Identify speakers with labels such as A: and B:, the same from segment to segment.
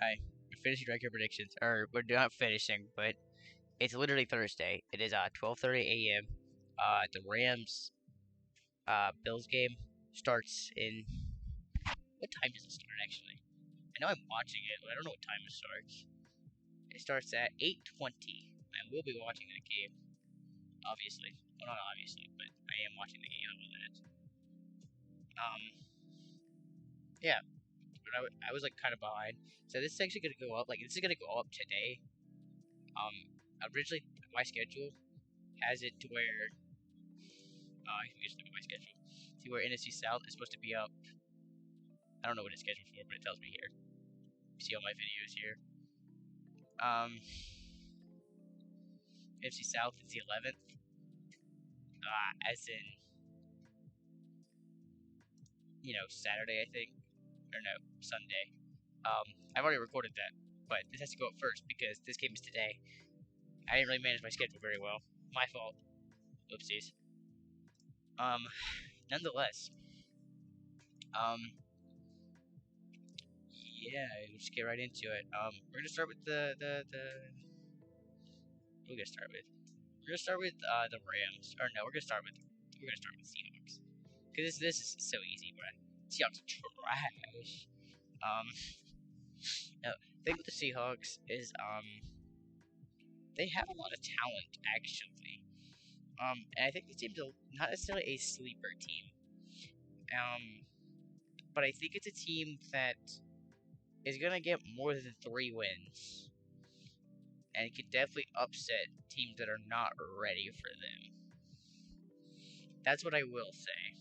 A: we're finishing record predictions, or we're not finishing, but it's literally Thursday. It is 12:30 a.m. The Rams Bills game starts in what time does it start actually? I know I'm watching it, but I don't know what time it starts. It starts at 8:20. I will be watching that game, obviously. Well, not obviously, but I am watching the game with that. Um, yeah, but I was like kind of behind. So this is actually gonna go up. Like this is gonna go up today. Um, originally my schedule has it to where I can just look at my schedule. See where NFC South is supposed to be up. I don't know what it's scheduled for, but it tells me here. See all my videos here. NFC South is the 11th. As in, Saturday, I think. Or no, Sunday. I've already recorded that, but this has to go up first because this game is today. I didn't really manage my schedule very well. My fault. Oopsies. Nonetheless, yeah, let's get right into it. We're gonna start with we're gonna start with the Rams. Or no, we're gonna start with Seahawks. Cause this is so easy, bro. Seahawks are trash. Um, no, the thing with the Seahawks is they have a lot of talent actually. And I think this team's not necessarily a sleeper team. But I think it's a team that is gonna get more than 3 wins, and could definitely upset teams that are not ready for them. That's what I will say.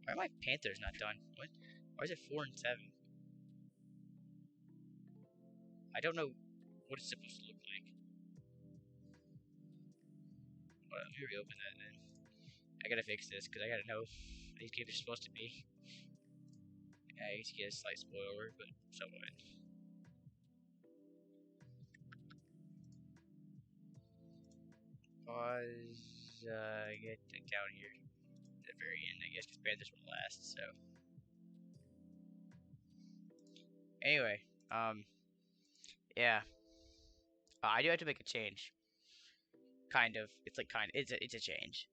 A: Why are my Panthers not done? What? Why is it 4-7? I don't know what it's supposed to look like. Hold on, let me reopen that then. I gotta fix this because I gotta know what these games are supposed to be. Yeah, I guess you get a slight spoiler, but so what? Pause. Get the count here at the very end, I guess, because Panthers were last. So anyway, yeah, I do have to make a change. Kind of. It's like kind. It's a change.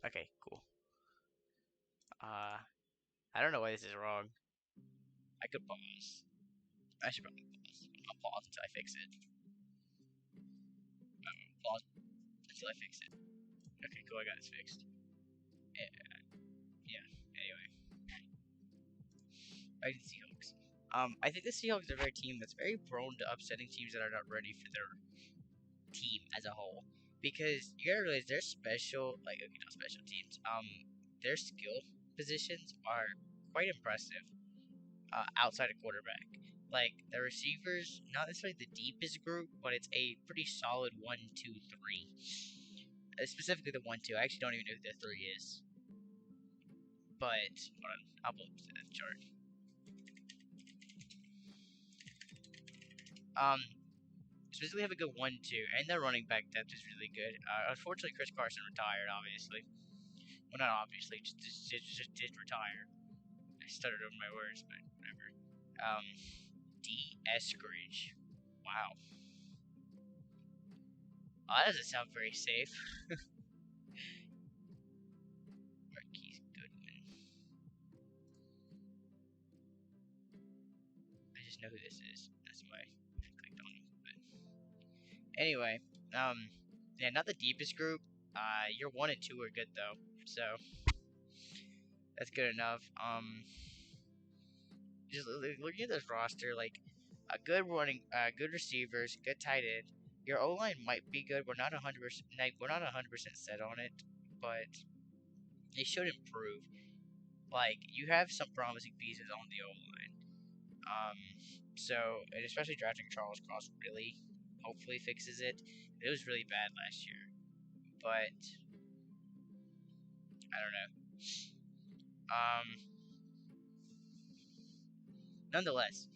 A: Okay, cool. I don't know why this is wrong. I could pause. I should probably pause. I'll pause until I fix it. Pause until I fix it. Okay, cool. I got this fixed. Yeah. Anyway, I did Seahawks. I think the Seahawks are a very team that's very prone to upsetting teams that are not ready for their team as a whole. Because you gotta realize their special, like not special teams. Their skill positions are quite impressive. Outside of quarterback, like the receivers, not necessarily the deepest group, but it's a pretty solid 1, 2, 3. Specifically the 1, 2. I actually don't even know who the 3 is. But hold on, I'll pull up the chart. Specifically have a good 1, 2, and their running back depth is really good. Unfortunately, Chris Carson retired. Obviously, well, not obviously, just did retire. I stuttered over my words, but whatever. D. Eskridge. Wow. Oh, that doesn't sound very safe. Marquise Goodwin. I just know who this is. That's why I clicked on him. But anyway, yeah, not the deepest group. Your 1 and 2 are good though, so that's good enough. Just looking at this roster, like a good good receivers, good tight end. Your O line might be good. We're not 100%. Like, we're not 100% set on it, but it should improve. Like you have some promising pieces on the O line. So and especially drafting Charles Cross really, hopefully fixes it. It was really bad last year, but I don't know. Um, nonetheless,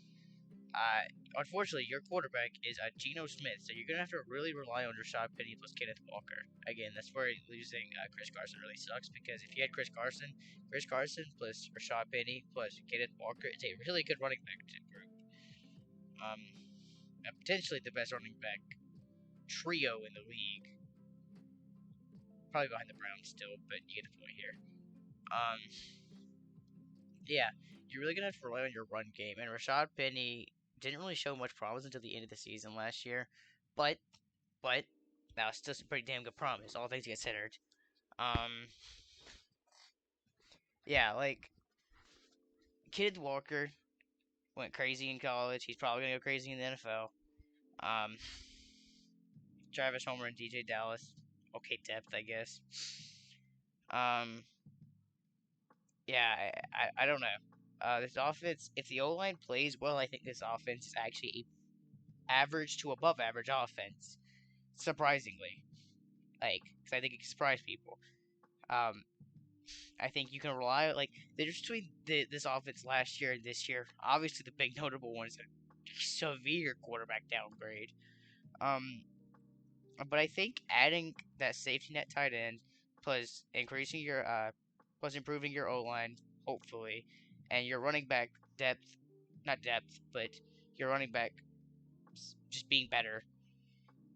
A: unfortunately, your quarterback is Geno Smith, so you're gonna have to really rely on Rashad Penny plus Kenneth Walker. Again, that's where losing Chris Carson really sucks because if you had Chris Carson plus Rashad Penny plus Kenneth Walker, it's a really good running back group. Um, Potentially the best running back trio in the league. Probably behind the Browns still, but you get the point here. Um, yeah, you're really gonna have to rely on your run game, and Rashad Penny didn't really show much promise until the end of the season last year, but but that was still some pretty damn good promise, all things considered. Um, yeah, like Kenneth Walker went crazy in college. He's probably gonna go crazy in the NFL. Um, Travis Homer and DJ Dallas, okay depth, I guess. Um, yeah, I don't know. This offense, if the O line plays well, I think this offense is actually a average to above average offense. Surprisingly, like, because I think it can surprise people. Um, I think you can rely like the difference between this offense last year and this year. Obviously, the big notable one is a severe quarterback downgrade. Um, but I think adding that safety net tight end plus increasing your plus improving your O line, hopefully, and your running back depth, not depth, but your running back just being better.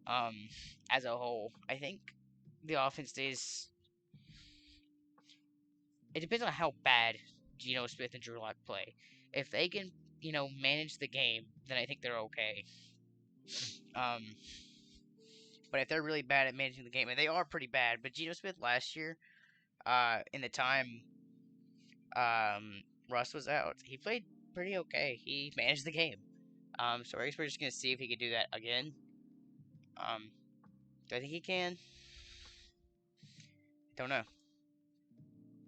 A: Um, as a whole, I think the offense stays. It depends on how bad Geno Smith and Drew Lock play. If they can, manage the game, then I think they're okay. Um, but if they're really bad at managing the game, and they are pretty bad, but Geno Smith last year, in the time Russ was out, he played pretty okay. He managed the game. So I guess we're just gonna see if he can do that again. Um, do I think he can? Don't know,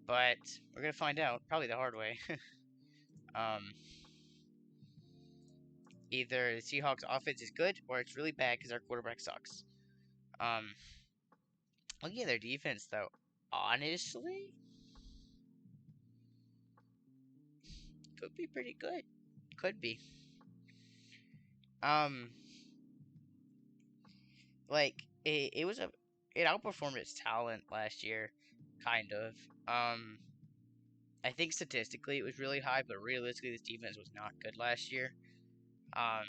A: but we're gonna find out probably the hard way. um, Either the Seahawks offense is good or it's really bad because our quarterback sucks. Um, Looking at their defense though, honestly, could be pretty good. Could be. Um, like it was it outperformed its talent last year, kind of. Um, I think statistically it was really high, but realistically this defense was not good last year. Um,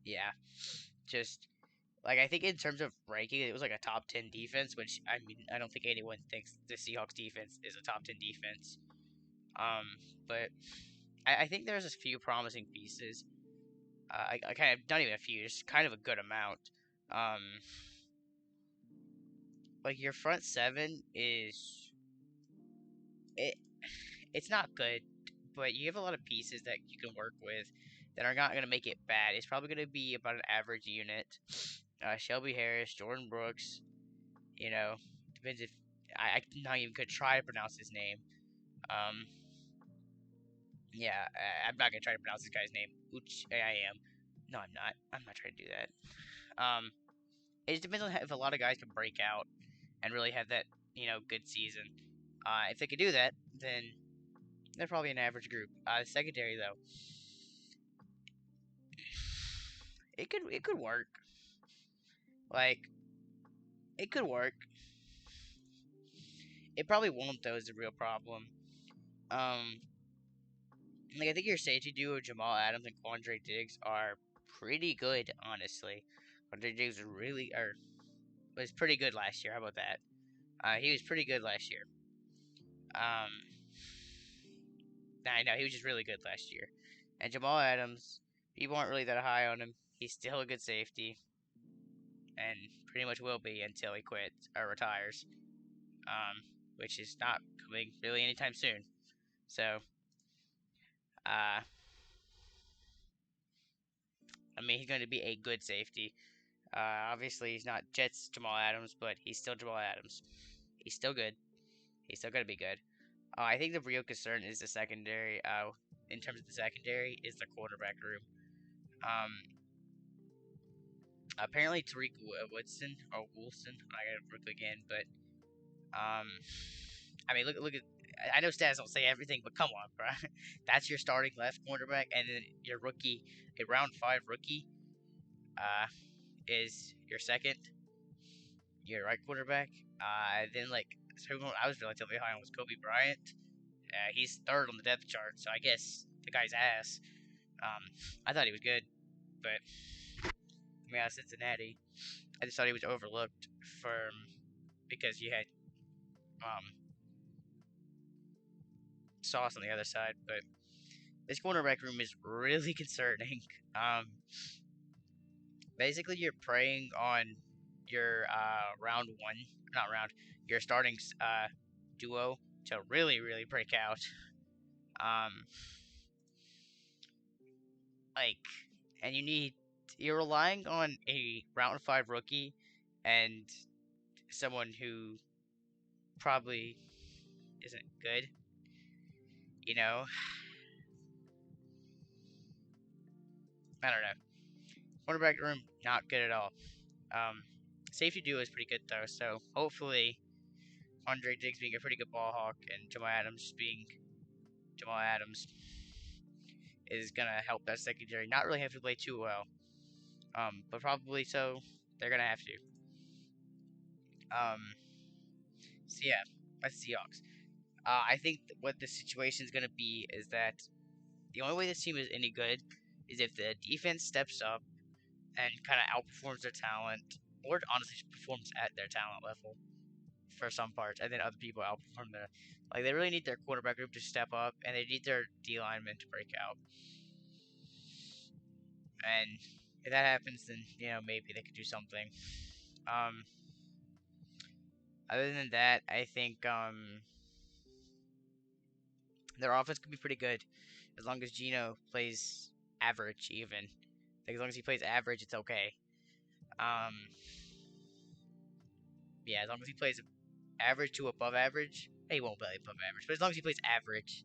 A: yeah, just like I think in terms of ranking, it was like a top 10 defense, which I mean I don't think anyone thinks the Seahawks defense is a top 10 defense. Um, but I think there's a few promising pieces. I kind of not even a few, just kind of a good amount. Um, like your front seven is it. It's not good, but you have a lot of pieces that you can work with that are not gonna make it bad. It's probably gonna be about an average unit. Shelby Harris, Jordan Brooks. Depends if I not even could try to pronounce his name. Um, yeah, I'm not gonna try to pronounce this guy's name. Which I am. No, I'm not. I'm not trying to do that. It just depends on if a lot of guys can break out and really have that, good season. If they could do that, then they're probably an average group. The secondary though, it could work. Like it could work. It probably won't though. Is the real problem. Um, like I think your safety duo Jamal Adams and Quandre Diggs are pretty good, honestly. Quandre Diggs was pretty good last year. How about that? He was pretty good last year. Um, I know he was just really good last year. And Jamal Adams, people aren't really that high on him. He's still a good safety, and pretty much will be until he quits or retires, which is not coming really anytime soon. So, uh, I mean, he's going to be a good safety. Obviously, he's not Jets Jamal Adams, but he's still Jamal Adams. He's still good. He's still going to be good. I think the real concern is the secondary. In terms of the secondary, is the quarterback room. Um, Apparently Tariq Woodson or Wilson. I gotta look again, but I mean, look at I know stats don't say everything, but come on, bro. That's your starting left cornerback, and then your rookie, a round five rookie, uh, is your second, your right quarterback. Then like who I was relatively high on was Kobe Bryant. He's third on the depth chart, so I guess the guy's ass. Um, I thought he was good, but coming out of Cincinnati, I just thought he was overlooked for because you had um, Sauce on the other side. But this cornerback room is really concerning. Um, Basically, you're preying on your round one, not round, your starting duo to really break out. Um, like, and you're relying on a round five rookie and someone who probably isn't good. You know, I don't know. Quarterback room not good at all. Um, Safety duo is pretty good though, so hopefully Andre Diggs being a pretty good ball hawk and Jamal Adams being Jamal Adams is gonna help that secondary not really have to play too well. But probably so they're gonna have to. Um, so yeah, that's Seahawks. I think what the situation is gonna be is that the only way this team is any good is if the defense steps up and kind of outperforms their talent, or honestly just performs at their talent level for some parts, and then other people outperform their. Like they really need their quarterback group to step up, and they need their D linemen to break out. And if that happens, then maybe they could do something. Um, Other than that, I think their offense could be pretty good as long as Gino plays average. Even like as long as he plays average, it's okay. Um, yeah, as long as he plays average to above average, he won't play above average, but as long as he plays average,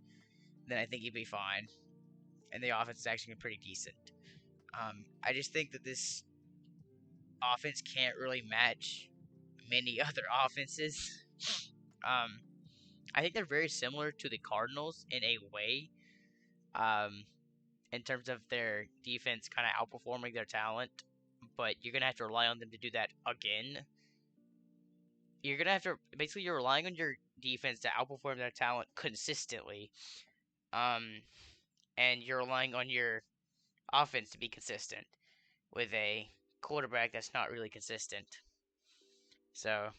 A: then I think he'd be fine. And the offense is actually pretty decent. I just think that this offense can't really match many other offenses. Um, I think they're very similar to the Cardinals in a way, um, in terms of their defense kind of outperforming their talent. But you're gonna have to rely on them to do that again. You're gonna have to basically you're relying on your defense to outperform their talent consistently. Um, and you're relying on your offense to be consistent with a quarterback that's not really consistent. So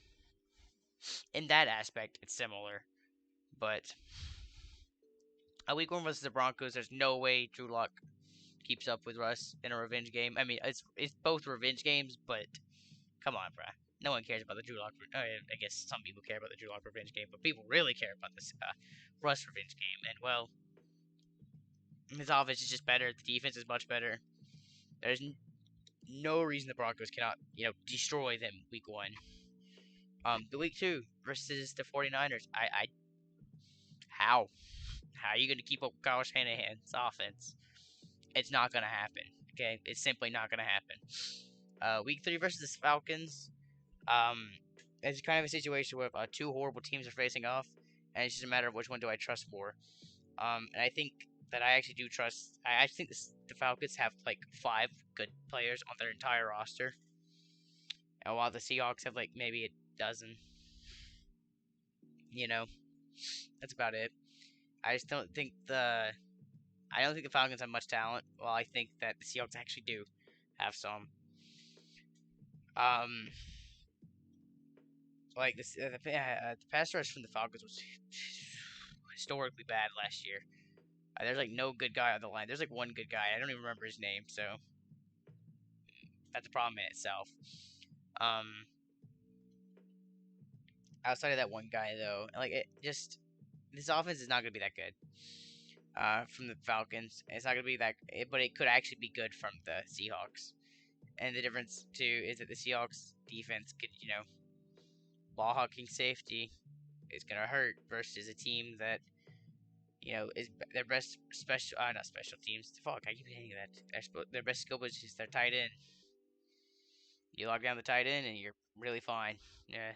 A: in that aspect, it's similar. But a week one versus the Broncos, there's no way Drew Lock keeps up with Russ in a revenge game. I mean, it's both revenge games, but come on, bruh. No one cares about the Drew Lock. I guess some people care about the Drew Lock revenge game, but people really care about this Russ revenge game. And well, his offense is just better. The defense is much better. There's no reason the Broncos cannot, destroy them week one. The week two versus the 49ers. How? How are you going to keep up with Kyle Shanahan's offense? It's not going to happen. Okay, it's simply not going to happen. Week three versus the Falcons. Um, it's kind of a situation where two horrible teams are facing off, and it's just a matter of which one do I trust more. And I think that I actually do trust. I actually think the Falcons have like five good players on their entire roster, and while the Seahawks have like maybe a dozen. You know, that's about it. I just don't think the I don't think the Falcons have much talent. Well, I think that the Seahawks actually do have some. Um, like the pass rush from the Falcons was historically bad last year. There's like no good guy on the line. There's like one good guy. I don't even remember his name, so that's a problem in itself. Um, Outside of that one guy though, like it just this offense is not gonna be that good. From the Falcons, it's not gonna be that, but it could actually be good from the Seahawks. And the difference too is that the Seahawks defense could, ball hawking safety is gonna hurt versus a team that is their best special, not special teams. Fuck, I keep hitting that. Their best skill was just their tight end. You lock down the tight end and you're really fine. Yeah,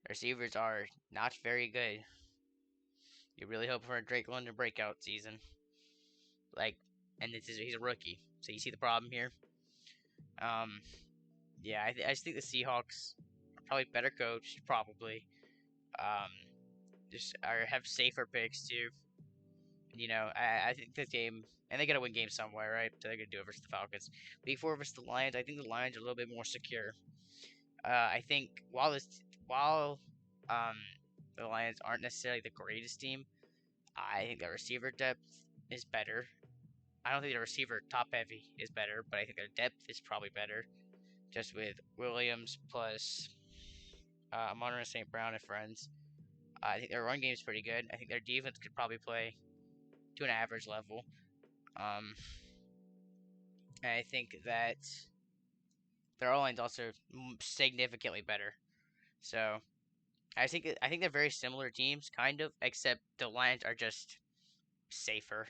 A: receivers are not very good. You really hope for a Drake London breakout season. Like, and he's a rookie, so you see the problem here. Um, yeah, I just think the Seahawks are probably better coached, probably. Um, just or have safer picks too. I think this game, and they gotta win games somewhere, right? So they're gonna do it versus the Falcons. Week 4 versus the Lions, I think the Lions are a little bit more secure. I think while um the Lions aren't necessarily the greatest team, I think their receiver depth is better. I don't think their receiver top heavy is better, but I think their depth is probably better. Just with Williams plus Monroe St. Brown and friends. I think their run game is pretty good. I think their defense could probably play to an average level. Um, and I think that their O line's also significantly better. So I think they're very similar teams, kind of, except the Lions are just safer.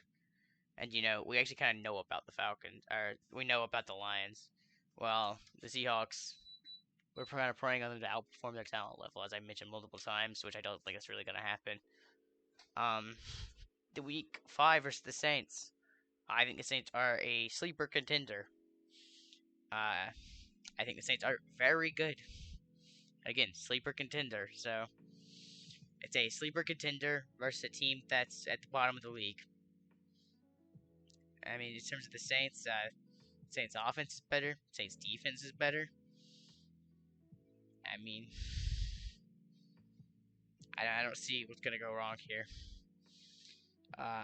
A: And we actually kind of know about the Falcons, or we know about the Lions. Well, the Seahawks, we're kind of praying on them to outperform their talent level, as I mentioned multiple times, which I don't think is really going to happen. Um, the week 5 versus the Saints. I think the Saints are a sleeper contender. I think the Saints are very good. Again, sleeper contender. So it's a sleeper contender versus a team that's at the bottom of the league. I mean, in terms of the Saints, Saints offense is better. Saints defense is better. I mean, I don't see what's gonna go wrong here.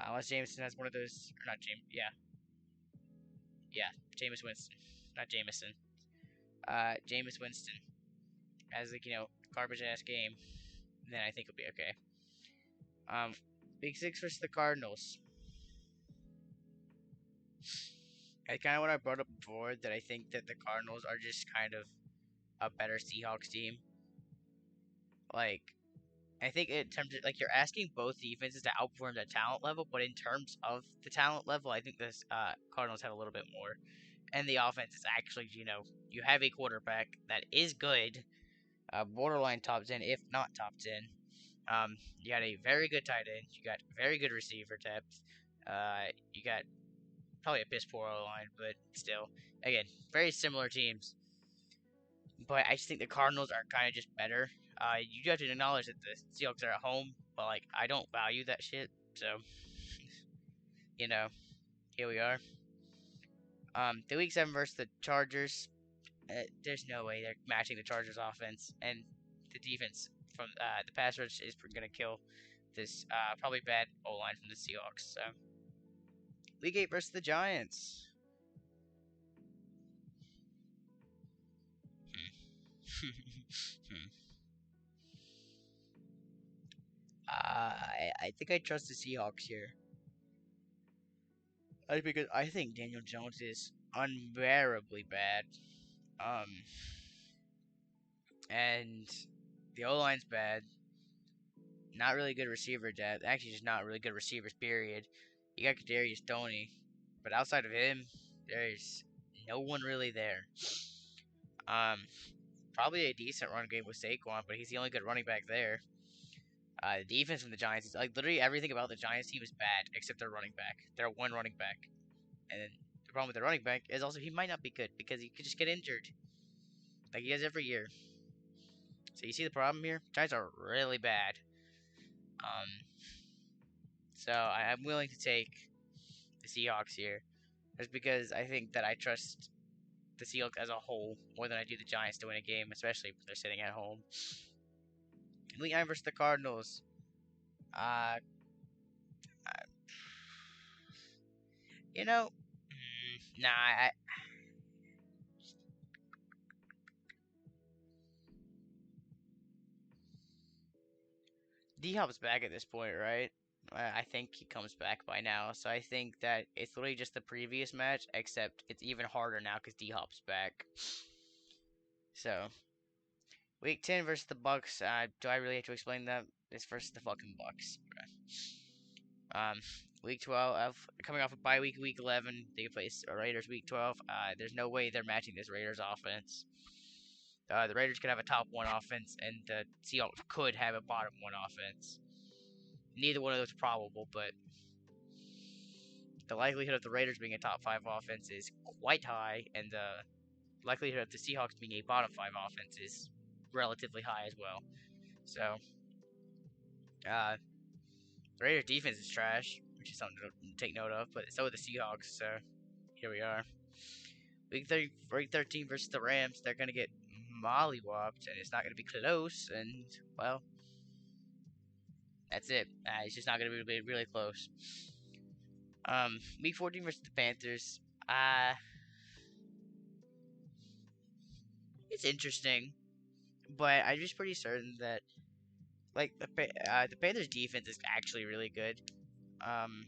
A: Unless Jameson has one of those, or not James. Yeah, Jameis Winston, not Jameson. Jameis Winston has garbage ass game. Then I think it'll be okay. Week 6 versus the Cardinals. I kind of what I brought up before, that I think that the Cardinals are just kind of a better Seahawks team. Like, I think in terms of, like, you're asking both defenses to outperform their talent level, but in terms of the talent level, I think this Cardinals have a little bit more. And the offense is actually, you have a quarterback that is good, borderline top 10, if not top 10. You got a very good tight end. You got very good receiver depth. You got probably a piss poor O line, but still, again, very similar teams. But I just think the Cardinals are kind of just better. You have to acknowledge that the Seahawks are at home, but like I don't value that shit. So, you know, here we are. The Week 7 versus the Chargers. There's no way they're matching the Chargers offense, and the defense from the pass rush is gonna kill this probably bad O line from the Seahawks. So, Week 8 versus the Giants. I think I trust the Seahawks here. Because I think Daniel Jones is unbearably bad. Um, and the O line's bad. Not really good receiver depth. Actually, just not really good receivers. Period. You got Kadarius Toney, but outside of him, there's no one really there. Um, Probably a decent run game with Saquon, but he's the only good running back there. The defense from the Giants is like literally everything about the Giants team is bad except their running back. They're one running back, and then the problem with the running back is also he might not be good because he could just get injured, like he does every year. So you see the problem here? Giants are really bad. Um, so I'm willing to take the Seahawks here, just because I think that I trust the Seahawks as a whole more than I do the Giants to win a game, especially if they're sitting at home. Week 9 versus the Cardinals. Uh, you know, nah, D Hop's back at this point, right? I think he comes back by now, so I think that it's literally just the previous match, except it's even harder now because D Hop's back. So, Week 10 versus the Bucks. Do I really have to explain that? It's versus the fucking Bucks. Um, Week 12, coming off a bye week, Week 11, they face Raiders Week 12. There's no way they're matching this Raiders offense. The Raiders could have a top one offense, and the Seahawks could have a bottom one offense. Neither one of those are probable, but the likelihood of the Raiders being a top five offense is quite high, and the likelihood of the Seahawks being a bottom five offense is relatively high as well. So, uh, the Raiders defense is trash, which is something to take note of, but so are the Seahawks. So here we are. Week 13 versus the Rams. They're gonna get mollywopped, and it's not gonna be close. And well, that's it. It's just not gonna be really close. Week 14 versus the Panthers. It's interesting, but I'm just pretty certain that like the Panthers defense is actually really good. Um,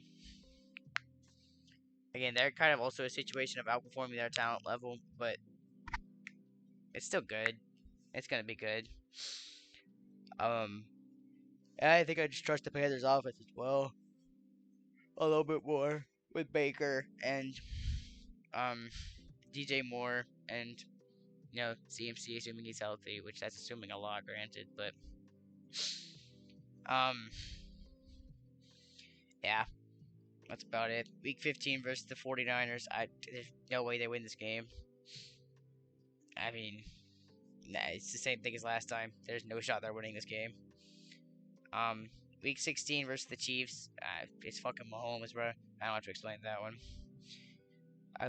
A: Again, they're kind of also a situation of outperforming their talent level, but it's still good. It's gonna be good. Um, I think I just trust the Panthers offense as well a little bit more with Baker and um DJ Moore and CMC assuming he's healthy, which that's assuming a lot, granted, but um yeah, that's about it. Week 15 versus the 49ers. There's no way they win this game. I mean, nah, it's the same thing as last time. There's no shot they're winning this game. Um, Week 16 versus the Chiefs. It's fucking Mahomes, bro. I don't have to explain that one.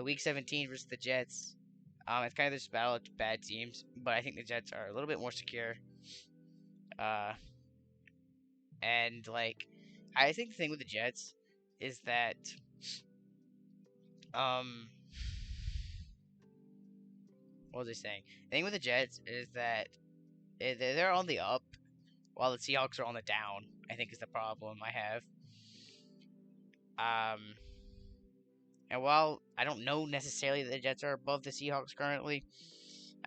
A: Week 17 versus the Jets. It's kind of this battle of bad teams, but I think the Jets are a little bit more secure. Uh, and like, I think the thing with the Jets is that um, what was I saying? The thing with the Jets is that they're on the up, while the Seahawks are on the down. I think is the problem I have. Um, and while I don't know necessarily that the Jets are above the Seahawks currently,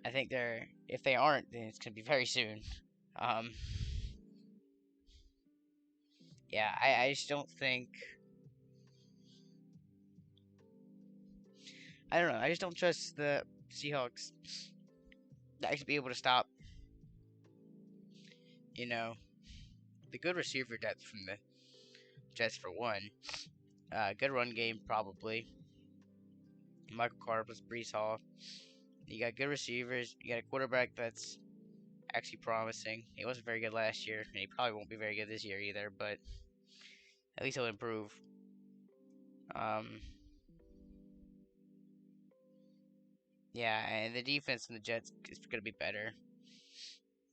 A: I think they're. If they aren't, then it's gonna be very soon. Um, yeah, I just don't think. I don't know. I just don't trust the Seahawks to actually be able to stop. You know, the good receiver depth from the Jets for one. Good run game probably. Michael Carter plus Brees Hall. You got good receivers. You got a quarterback that's actually promising. He wasn't very good last year, and he probably won't be very good this year either. But at least he'll improve. Um, yeah, and the defense in the Jets is gonna be better.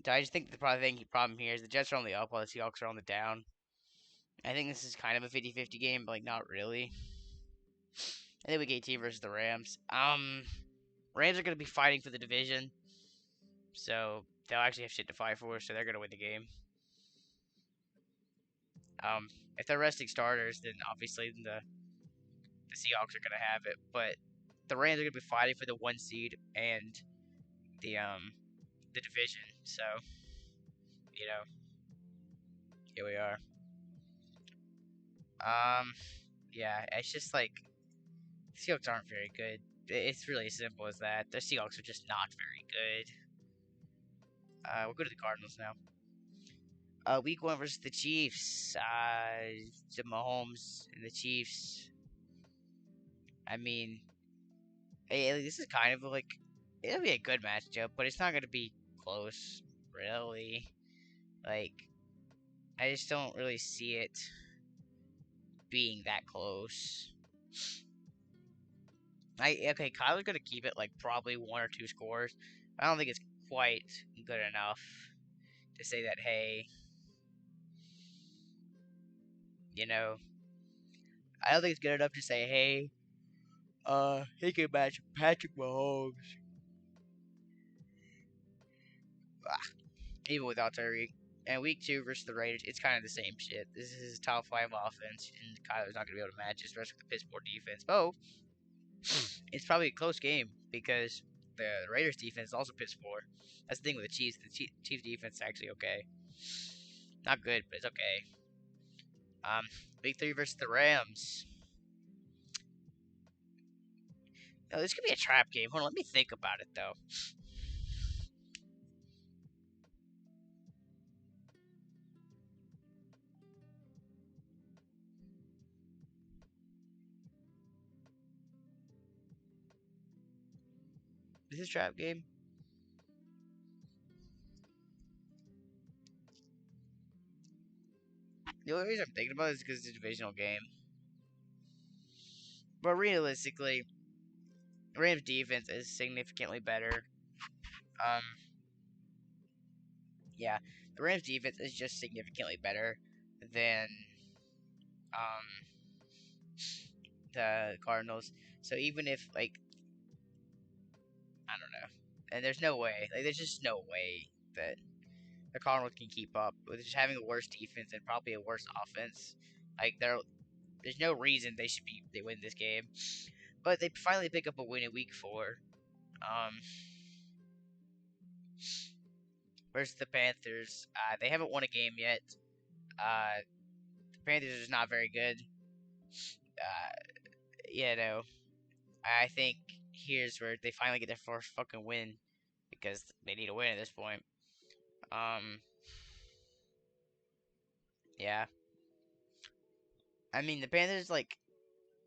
A: So I just think the problem here is the Jets are on the up while the Seahawks are on the down. I think this is kind of a 50-50 game, but like not really. And then week 18 versus the Rams. Rams are gonna be fighting for the division, so they'll actually have shit to fight for. So they're gonna win the game. If they're resting starters, then obviously the Seahawks are gonna have it. But the Rams are gonna be fighting for the 1 seed and the division. So you know, here we are. Um, yeah, it's just like the Seahawks aren't very good. It's really as simple as that. The Seahawks are just not very good. We'll go to the Cardinals now. Week 1 versus the Chiefs. The Mahomes and the Chiefs. I mean, this is kind of like it'll be a good matchup, but it's not gonna be close, really. Like, I just don't really see it being that close. Okay, Kyler's gonna keep it like probably 1 or 2 scores. I don't think it's quite good enough to say that hey, you know, I don't think it's good enough to say hey, he can match Patrick Mahomes, even without Tyreek. And week 2 versus the Raiders, it's kind of the same shit. This is a top 5 offense, and Kyler's not gonna be able to match, especially with the Pittsburgh defense. Oh, it's probably a close game because the Raiders defense is also Pittsburgh. That's the thing with the Chiefs. The Chiefs defense is actually okay. Not good, but it's okay. Week 3 versus the Rams. Oh, this could be a trap game. Hold on, let me think about it though. Is this a trap game? The only reason I'm thinking about it is because it's a divisional game. But realistically, Rams defense is significantly better. Um, yeah, the Rams defense is just significantly better than um the Cardinals. So even if like I don't know, and there's no way, like there's just no way that the Cardinals can keep up with just having a worse defense and probably a worse offense. Like there's no reason they win this game, but they finally pick up a win in week 4. Um, versus the Panthers. They haven't won a game yet. The Panthers are just not very good. You know, I think here's where they finally get their first fucking win because they need a win at this point. Um, yeah. I mean, the Panthers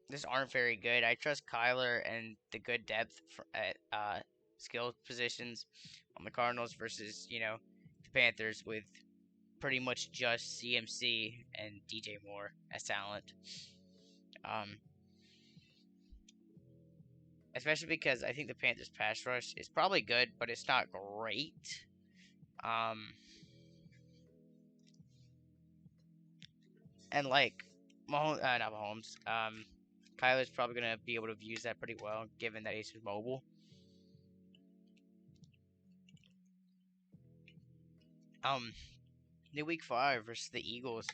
A: just aren't very good. I trust Kyler and the good depth at skill positions on the Cardinals versus the Panthers with pretty much just CMC and DJ Moore as talent. Um, especially because I think the Panthers pass rush is probably good, but it's not great. Um, and like Mahomes, not Mahomes. Kyler's probably gonna be able to use that pretty well, given that he's mobile. Um, the week 5 versus the Eagles.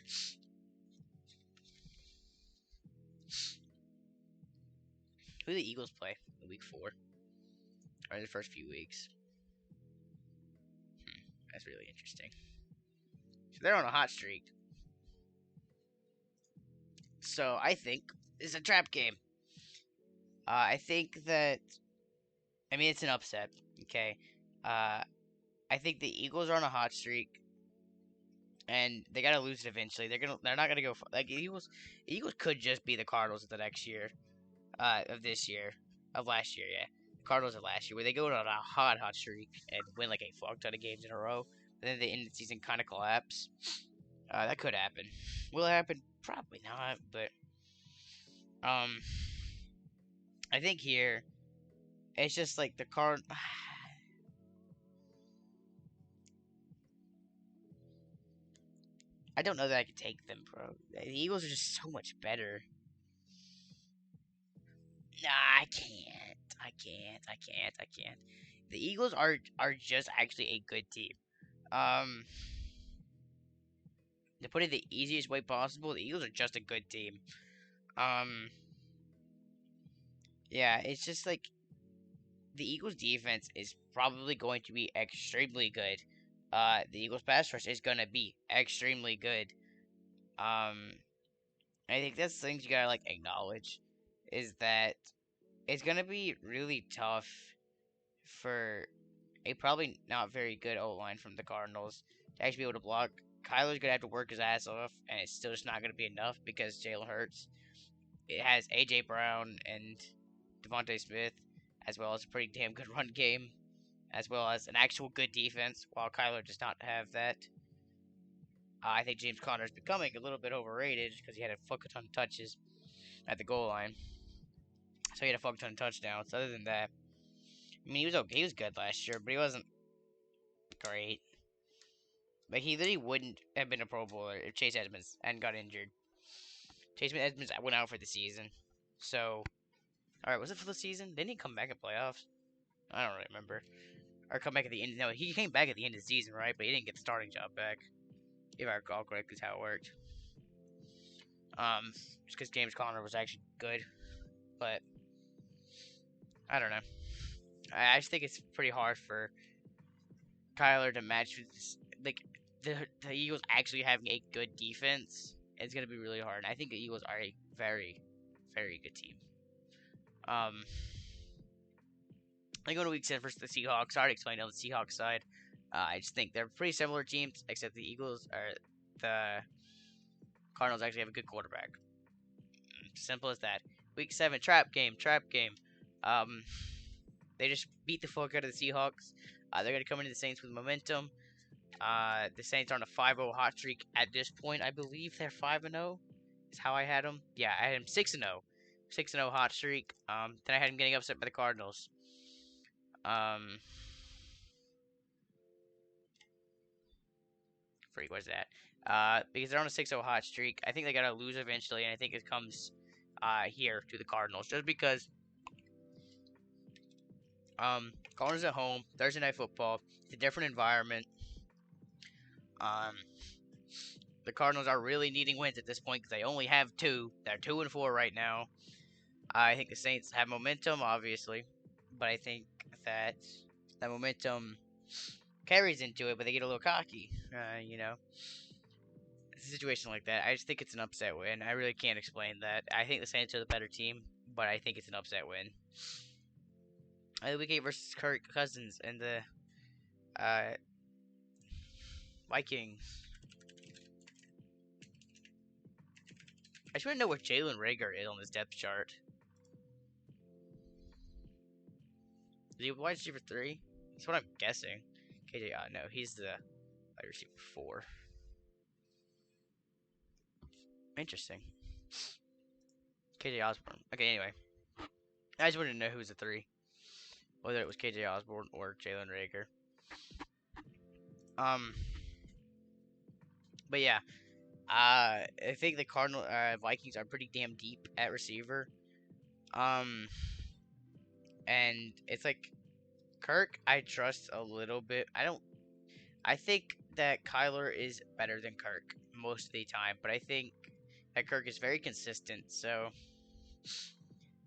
A: Who do the Eagles play in week 4 or the first few weeks? That's really interesting. So they're on a hot streak. So I think it's a trap game. I think that it's an upset. Okay. I think the Eagles are on a hot streak, and they gotta lose it eventually. They're not gonna go like the Eagles. The Eagles could just be the Cardinals of the next year, of this year, of last year. Yeah, Cardinals of last year, where they go on a hot streak and win like a fuck ton of games in a row, and then the end of the season kind of collapse. That could happen. Will it happen? Probably not. But um, I think here it's just like the card. I don't know that I could take them, bro. The Eagles are just so much better. Nah, I can't. I can't. The Eagles are just actually a good team. Um, to put it the easiest way possible, the Eagles are just a good team. Um, yeah, it's just like the Eagles defense is probably going to be extremely good. The Eagles pass rush is gonna be extremely good. Um, I think that's things you gotta acknowledge is that it's gonna be really tough for a probably not very good O line from the Cardinals to actually be able to block. Kyler's gonna have to work his ass off, and it's still just not gonna be enough because Jalen Hurts. It has AJ Brown and Devontae Smith, as well as a pretty damn good run game, as well as an actual good defense. While Kyler does not have that, I think James Conner is becoming a little bit overrated because he had a fuck ton of touches at the goal line, so he had a fuck ton of touchdowns. Other than that, he was okay. He was good last year, but he wasn't great. Like he literally wouldn't have been a Pro Bowler if Chase Edmonds hadn't got injured. Chase Edmonds went out for the season. So, all right, was it for the season? Didn't he come back in playoffs? I don't really remember. Or come back at the end? No, he came back at the end of the season, right? But he didn't get the starting job back. If I recall correctly, is how it worked. Just because James Conner was actually good, but I don't know. I just think it's pretty hard for Kyler to match with the Eagles actually having a good defense. It's gonna be really hard. And I think the Eagles are a very, very good team. I go to week 7 versus the Seahawks. I already explained on the Seahawks side. I just think they're pretty similar teams, except the Eagles are the Cardinals actually have a good quarterback. Simple as that. Week 7 trap game. Um, They just beat the fuck out of the Seahawks. They're gonna come into the Saints with momentum. The Saints are on a 5-0 hot streak at this point. I believe they're 5-0. Is how I had them. Yeah, I had them 6-0. 6-0 hot streak. Then I had them getting upset by the Cardinals. Um, Freak, what's that? Because they're on a 6-0 hot streak. I think they gotta lose eventually, and I think it comes here to the Cardinals, just because Cardinals at home, Thursday night football. It's a different environment. Um, the Cardinals are really needing wins at this point because they only have two. They're 2-4 right now. I think the Saints have momentum, obviously, but I think that that momentum carries into it, but they get a little cocky. It's a situation like that. I just think it's an upset win. I really can't explain that. I think the Saints are the better team, but I think it's an upset win. Week 8 versus Kirk Cousins and the uh, Vikings. I just want to know where Jalen Rager is on this depth chart. Is he wide receiver 3? That's what I'm guessing. KJ, no, he's the wide receiver 4. Interesting. KJ Osborne. Okay, anyway. I just wanted to know who was the 3. Whether it was KJ Osborne or Jalen Rager. But yeah. I think the Vikings are pretty damn deep at receiver. And it's like Kirk, I trust a little bit. I think that Kyler is better than Kirk most of the time, but I think that Kirk is very consistent. So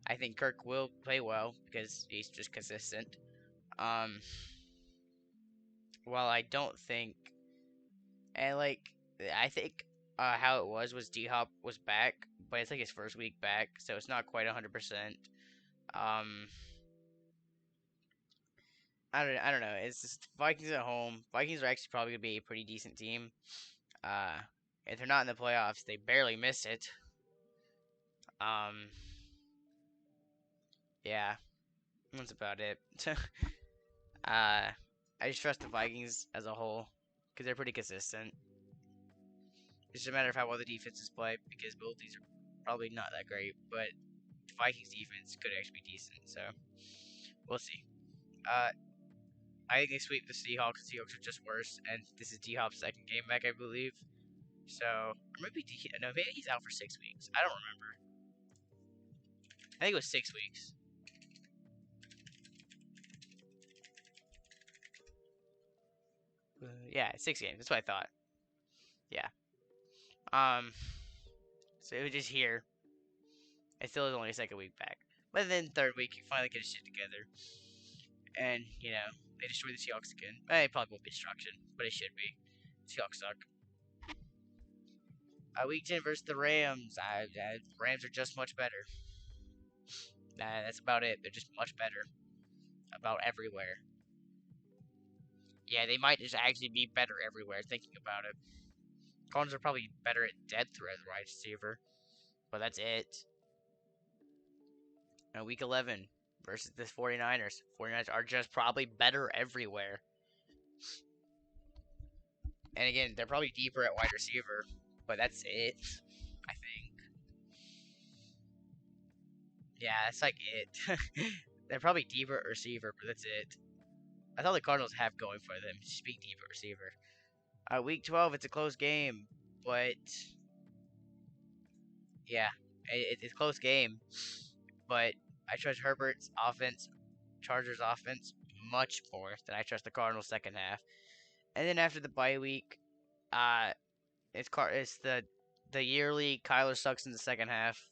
A: I think Kirk will play well because he's just consistent. Um, while I don't think, and like I think how it was D Hop was back, but it's like his first week back, so it's not quite 100%. Um, I don't know. It's just Vikings at home. Vikings are actually probably gonna be a pretty decent team. Uh, if they're not in the playoffs, they barely miss it. Um, yeah, that's about it. I just trust the Vikings as a whole because they're pretty consistent. It's just a matter of how well the defenses play because both these are probably not that great, but the Vikings defense could actually be decent. So we'll see. Uh, I think they sweep the Seahawks. The Seahawks are just worse, and this is D Hop's second game back, I believe. So, or maybe no, maybe he's out for 6 weeks. I don't remember. I think it was 6 weeks. Yeah, 6 games. That's what I thought. Yeah. Um. So it was just here. It still is only a second week back, but then third week you finally get his shit together, and they destroy the Seahawks again. It probably won't be destruction, but it should be. Seahawks suck. Week 10 versus the Rams. Rams are just much better. That's about it. They're just much better about everywhere. Yeah, they might just actually be better everywhere. Thinking about it, Cardinals are probably better at depth as wide receiver, but that's it. Week 11 versus the 49ers. 49ers are just probably better everywhere. And again, they're probably deeper at wide receiver, but that's it. I think. Yeah, that's like it. They're probably deeper at receiver, but that's it. That's all the Cardinals have going for them. Just being deeper receiver. Week 12, it's a close game, but yeah, it's a close game. But I trust Herbert's offense, Chargers offense, much more than I trust the Cardinals second half. And then after the bye week, uh, it's the yearly Kyler sucks in the second half,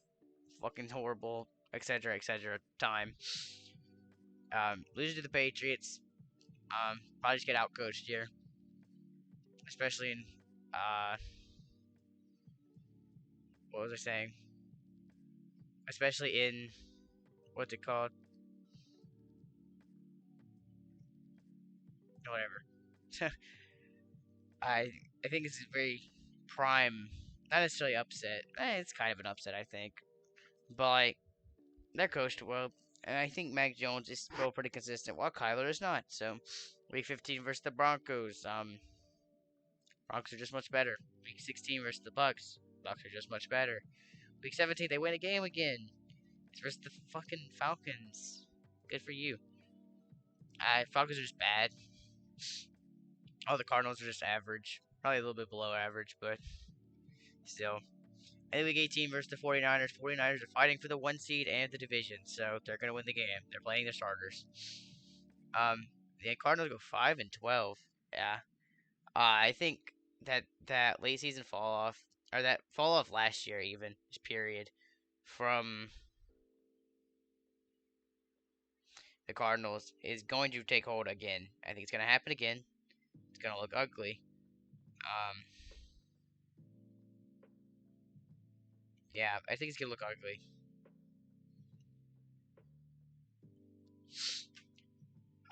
A: fucking horrible, etc. time. Losing to the Patriots, probably just get outcoached here, especially in what was I saying? Especially in what's it called? Whatever. I I think this is very prime, not necessarily upset. It's kind of an upset, I think, but like they're coached well. And I think Mac Jones is still pretty consistent, while Kyler is not. So, Week 15 versus the Broncos. Broncos are just much better. Week 16 versus the Bucks. Bucks are just much better. Week 17 they win a game again. It's versus the fucking Falcons. Good for you. Falcons are just bad. Oh, the Cardinals are just average. Probably a little bit below average, but still. And week 18 versus the 49ers. 49ers are fighting for the 1 seed and the division, so they're going to win the game. They're playing their starters. The Cardinals go 5-12. Yeah. I think that late season fall off, or that fall off last year even, this period, from the Cardinals is going to take hold again. I think it's going to happen again. It's going to look ugly. Um, yeah, I think it's going to look ugly.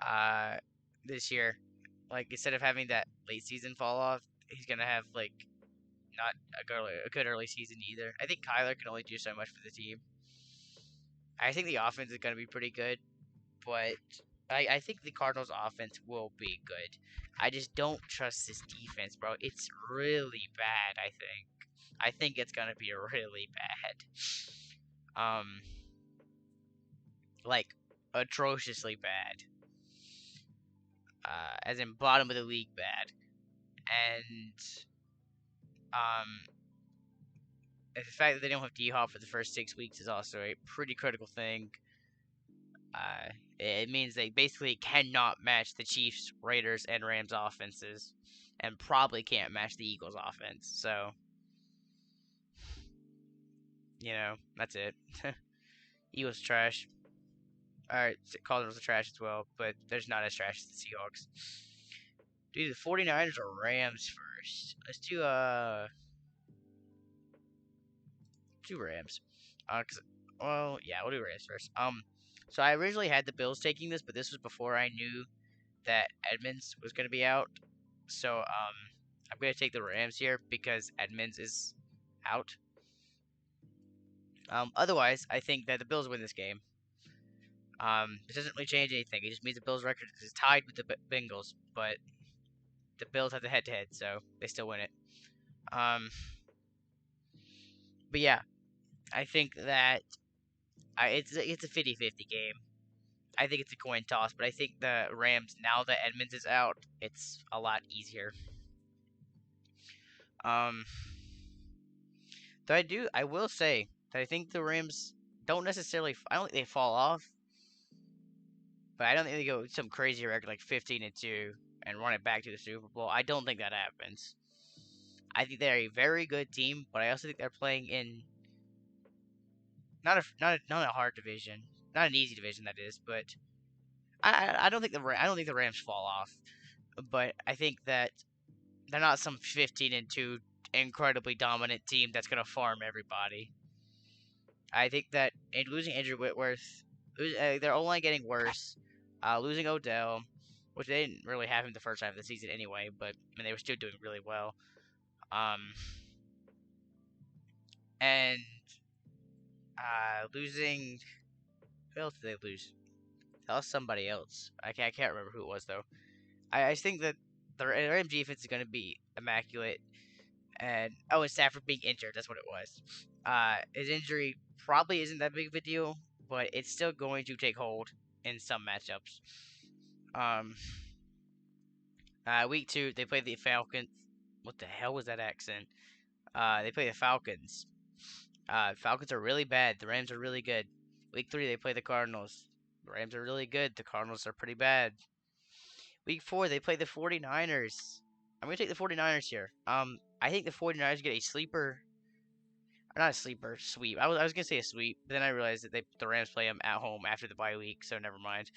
A: Uh, this year, like instead of having that late season fall off, he's going to have like not a good early season either. I think Kyler can only do so much for the team. I think the offense is going to be pretty good, but I think the Cardinals' offense will be good. I just don't trust this defense, bro. It's really bad, I think. I think it's going to be really bad. Like, atrociously bad. As in bottom of the league bad. And, um, the fact that they don't have D-Hop for the first 6 weeks is also a pretty critical thing. It means they basically cannot match the Chiefs, Raiders, and Rams offenses, and probably can't match the Eagles offense. So, that's it. Eagles trash. Alright, Cardinals are trash as well, but there's not as trash as the Seahawks. Do the 49ers or Rams first? Let's do Rams. Well, yeah, we'll do Rams first. So I originally had the Bills taking this, but this was before I knew that Edmonds was going to be out. So I'm going to take the Rams here because Edmonds is out. Otherwise, I think that the Bills win this game. It doesn't really change anything. It just means the Bills' record is tied with the Bengals, but the Bills have the head-to-head, so they still win it. But yeah, I think that it's a 50-50 game. I think it's a coin toss, but I think the Rams, now that Edmonds is out, it's a lot easier. Um, though I will say that I think the Rams don't necessarily, I don't think they fall off, but I don't think they go some crazy record like 15-2 and run it back to the Super Bowl. I don't think that happens. I think they're a very good team, but I also think they're playing in not a hard division, not an easy division that is, but I don't think the Rams fall off, but I think that they're not some 15-2 incredibly dominant team that's gonna farm everybody. I think that losing Andrew Whitworth, they're only getting worse. Losing Odell, which they didn't really have him the first half of the season anyway, but I mean they were still doing really well. And losing, who else did they lose? That was somebody else. I can't remember who it was though. I think that the Rams defense is going to be immaculate. And Stafford being injured, that's what it was. His injury probably isn't that big of a deal, but it's still going to take hold in some matchups. Week 2 they play the Falcons. What the hell was that accent? They play the Falcons. Falcons are really bad. The Rams are really good. Week 3 they play the Cardinals. The Rams are really good. The Cardinals are pretty bad. Week 4 they play the 49ers. I'm going to take the 49ers here. I think the 49ers get a sleeper, or not a sleeper, sweep. I was going to say a sweep, but then I realized that the Rams play them at home after the bye week, so never mind.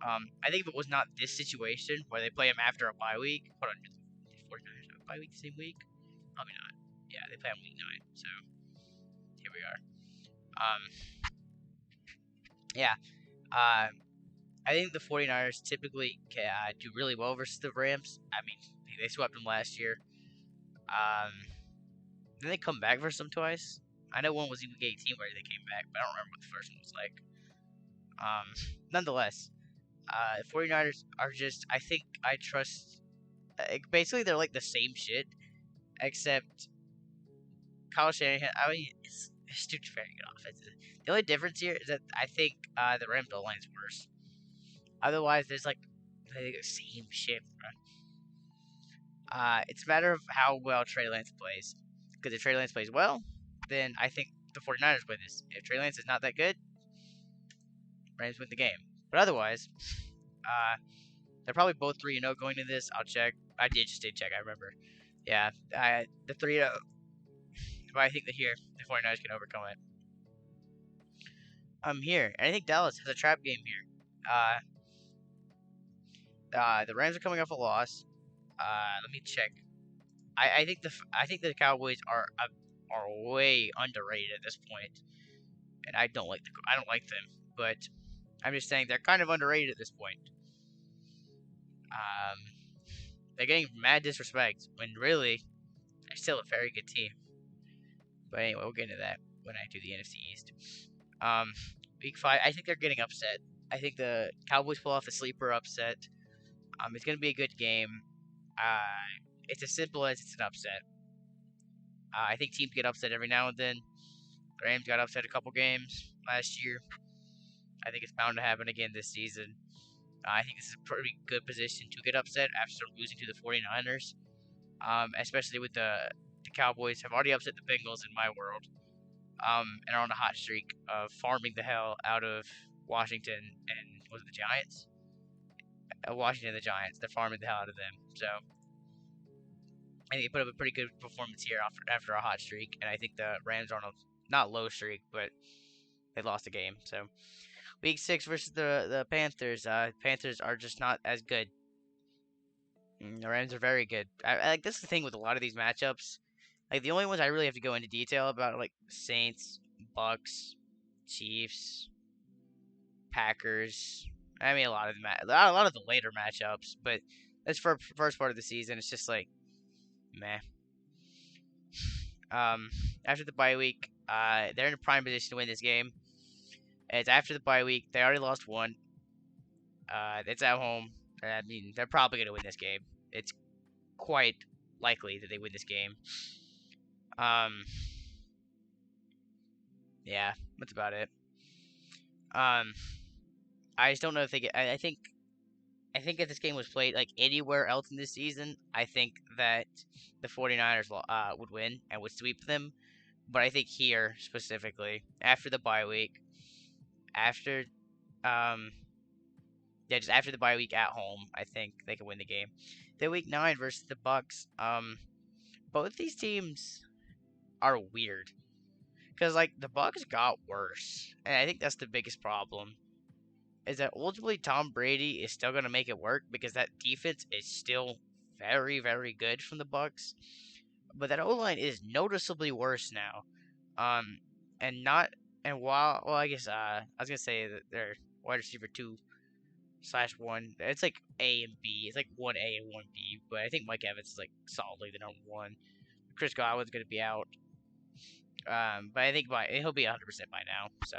A: I think if it was not this situation where they play them after a bye week, hold on, the 49ers have a bye week the same week? Probably not. Yeah, they play on week 9, so here we are. Yeah. I think the 49ers typically do really well versus the Rams. I mean, they swept them last year. Then they come back versus them twice. I know one was in week 18 where they came back, but I don't remember what the first one was like. Nonetheless, 49ers are just, I think I trust, basically they're like the same shit, except Kyle Shanahan, I mean, it's still very good offense. The only difference here is that I think the Rams O line's worse. Otherwise, there's like the same shit, bro. It's a matter of how well Trey Lance plays. Because if Trey Lance plays well, then I think the 49ers win this. If Trey Lance is not that good, Rams win the game. But otherwise, uh, they're probably both 3-0 going to this. I'll check. I did check, I remember. Yeah, the 3-0. But I think that here, the 49ers can overcome it. I'm here. And I think Dallas has a trap game here. The Rams are coming off a loss. Let me check. I think the Cowboys are way underrated at this point, and I don't like them, but I'm just saying they're kind of underrated at this point. Um, they're getting mad disrespect when really they're still a very good team. But anyway, we'll get into that when I do the NFC East. Um, Week 5, I think they're getting upset. I think the Cowboys pull off the sleeper upset. It's gonna be a good game. It's as simple as it's an upset. I think teams get upset every now and then. The Rams got upset a couple games last year. I think it's bound to happen again this season. I think this is a pretty good position to get upset after losing to the 49ers. Especially with the Cowboys have already upset the Bengals in my world. And are on a hot streak of farming the hell out of Washington and was it the Giants? Washington and the Giants. They're farming the hell out of them. So I think they put up a pretty good performance here after a hot streak, and I think the Rams are on a not low streak, but they lost a game. So Week 6 versus the Panthers. Panthers are just not as good. The Rams are very good. I like this is the thing with a lot of these matchups. Like the only ones I really have to go into detail about are like Saints, Bucks, Chiefs, Packers. I mean a lot of the later matchups, but as for first part of the season, it's just like meh. After the bye week, they're in a prime position to win this game. It's after the bye week. They already lost one. It's at home. I mean, they're probably going to win this game. It's quite likely that they win this game. Yeah, that's about it. I just don't know if they get. I think if this game was played like anywhere else in this season, I think that the 49ers would win and would sweep them. But I think here specifically, after the bye week, after just after the bye week at home, I think they can win the game. The week 9 versus the Bucks. Both these teams are weird because like the Bucks got worse, and I think that's the biggest problem. Is that ultimately Tom Brady is still gonna make it work because that defense is still very very good from the Bucks, but that O line is noticeably worse now. And not and while well I guess I was gonna say that they're wide receiver 2/1. It's like A and B. It's like 1A and 1B. But I think Mike Evans is like solidly the number one. Chris Godwin's gonna be out. But I think he'll be 100% by now, so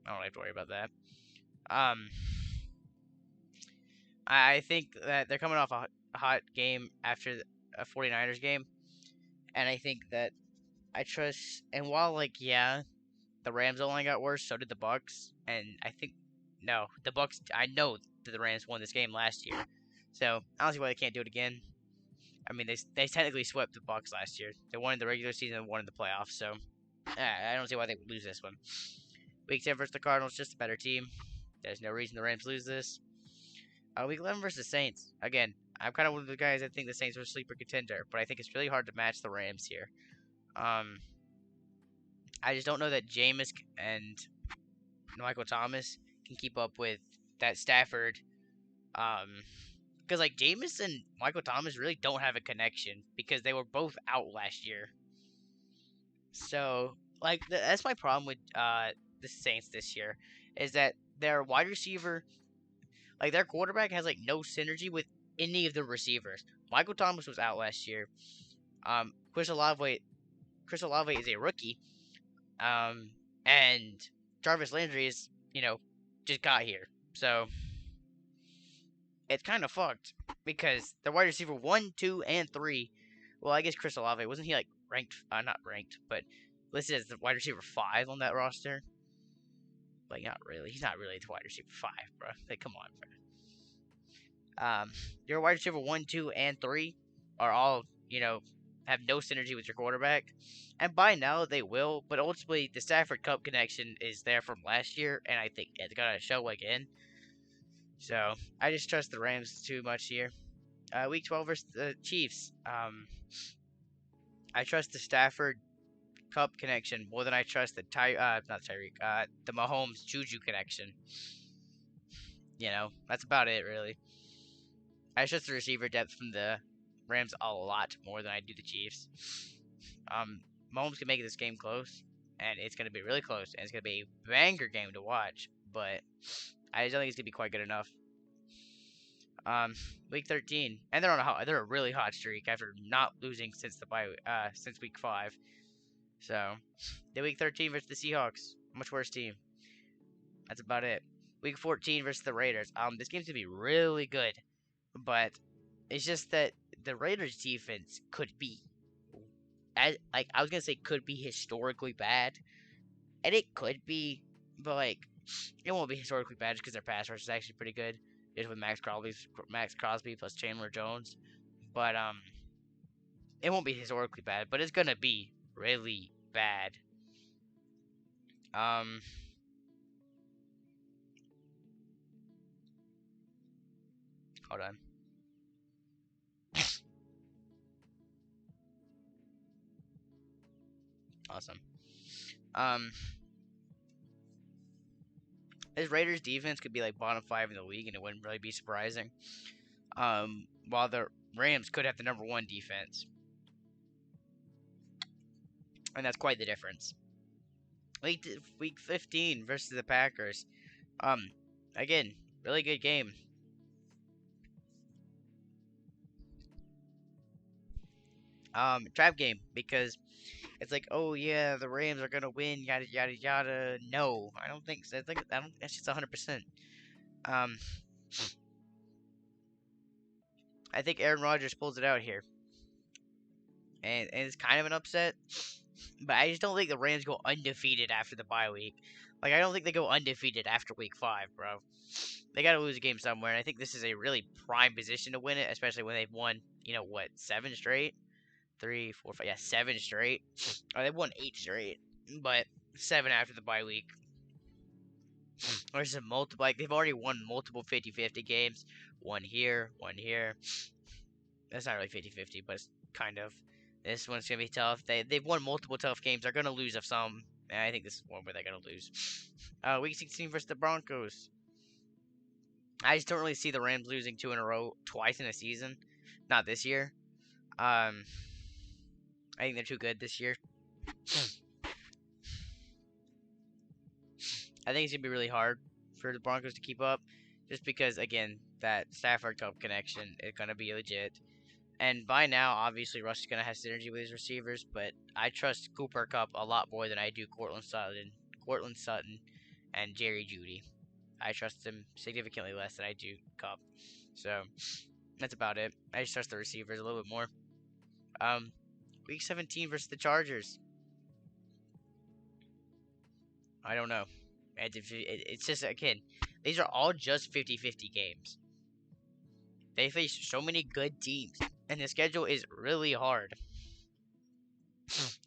A: I don't have to worry about that. I think that they're coming off a hot game after a 49ers game, and I think that I trust. And while like yeah, the Rams only got worse, so did the Bucks, and I think no, the Bucks. I know that the Rams won this game last year, so I don't see why they can't do it again. I mean, they technically swept the Bucks last year. They won in the regular season and won in the playoffs, so I don't see why they would lose this one. Week 10 versus the Cardinals, just a better team. There's no reason the Rams lose this. Week 11 versus the Saints. Again, I'm kind of one of the guys that think the Saints are a sleeper contender, but I think it's really hard to match the Rams here. I just don't know that Jameis and Michael Thomas can keep up with that Stafford. Because like Jameis and Michael Thomas really don't have a connection because they were both out last year. So like that's my problem with the Saints this year is that their wide receiver, like their quarterback, has like no synergy with any of the receivers. Michael Thomas was out last year. Chris Olave is a rookie. And Jarvis Landry is just got here. So it's kind of fucked because the wide receiver 1, 2, and 3. Well, I guess Chris Olave wasn't he like ranked? Not ranked, but listed as the wide receiver 5 on that roster. Like not really. He's not really the wide receiver 5, bro. Like come on, bro. Your wide receiver 1, 2, and 3 are all have no synergy with your quarterback, and by now they will. But ultimately, the Stafford Cup connection is there from last year, and I think it's gonna show again. So I just trust the Rams too much here. Week 12 versus the Chiefs. I trust the Stafford Cup connection more than I trust the not Tyreek, the Mahomes Juju connection. That's about it really. I trust the receiver depth from the Rams a lot more than I do the Chiefs. Mahomes can make this game close, and it's going to be really close, and it's going to be a banger game to watch, but I just don't think it's going to be quite good enough. Week 13, and they're a really hot streak after not losing since since week 5. So, the week 13 versus the Seahawks, much worse team. That's about it. Week 14 versus the Raiders. This game's gonna be really good, but it's just that the Raiders defense could be, I was gonna say could be historically bad, and it could be, but it won't be historically bad just because their pass rush is actually pretty good, just with Max Crosby plus Chandler Jones, but it won't be historically bad, but it's gonna be really bad. Hold on. Awesome. This Raiders defense could be like bottom 5 in the league, and it wouldn't really be surprising. While the Rams could have the number 1 defense, and that's quite the difference. Week 15 versus the Packers. Again, really good game. Trap game because it's like, oh yeah, the Rams are gonna win, yada yada yada. No, I don't think so. I don't. That's just 100%. Um, I think Aaron Rodgers pulls it out here, and it's kind of an upset. But I just don't think the Rams go undefeated after the bye week. Like I don't think they go undefeated after week 5, bro. They got to lose a game somewhere, and I think this is a really prime position to win it, especially when they've won, 7 straight, 3, 4, 5, yeah, 7 straight. Or they've won 8 straight, but 7 after the bye week. There's some multiple, they've already won multiple 50-50 games. One here, one here. That's not really 50-50, but it's kind of. This one's gonna be tough. They've won multiple tough games. They're gonna lose of some. And I think this is one where they're gonna lose. Week 16 versus the Broncos. I just don't really see the Rams losing 2 in a row twice in a season. Not this year. I think they're too good this year. I think it's gonna be really hard for the Broncos to keep up, just because again that Stafford Cup connection is gonna be legit. And by now, obviously, Russ is gonna have synergy with his receivers, but I trust Cooper Cup a lot more than I do Cortland Sutton, and Jerry Jeudy. I trust them significantly less than I do Cup. So that's about it. I just trust the receivers a little bit more. Week 17 versus the Chargers. I don't know. It's just, again, these are all just 50-50 games. They face so many good teams, and the schedule is really hard.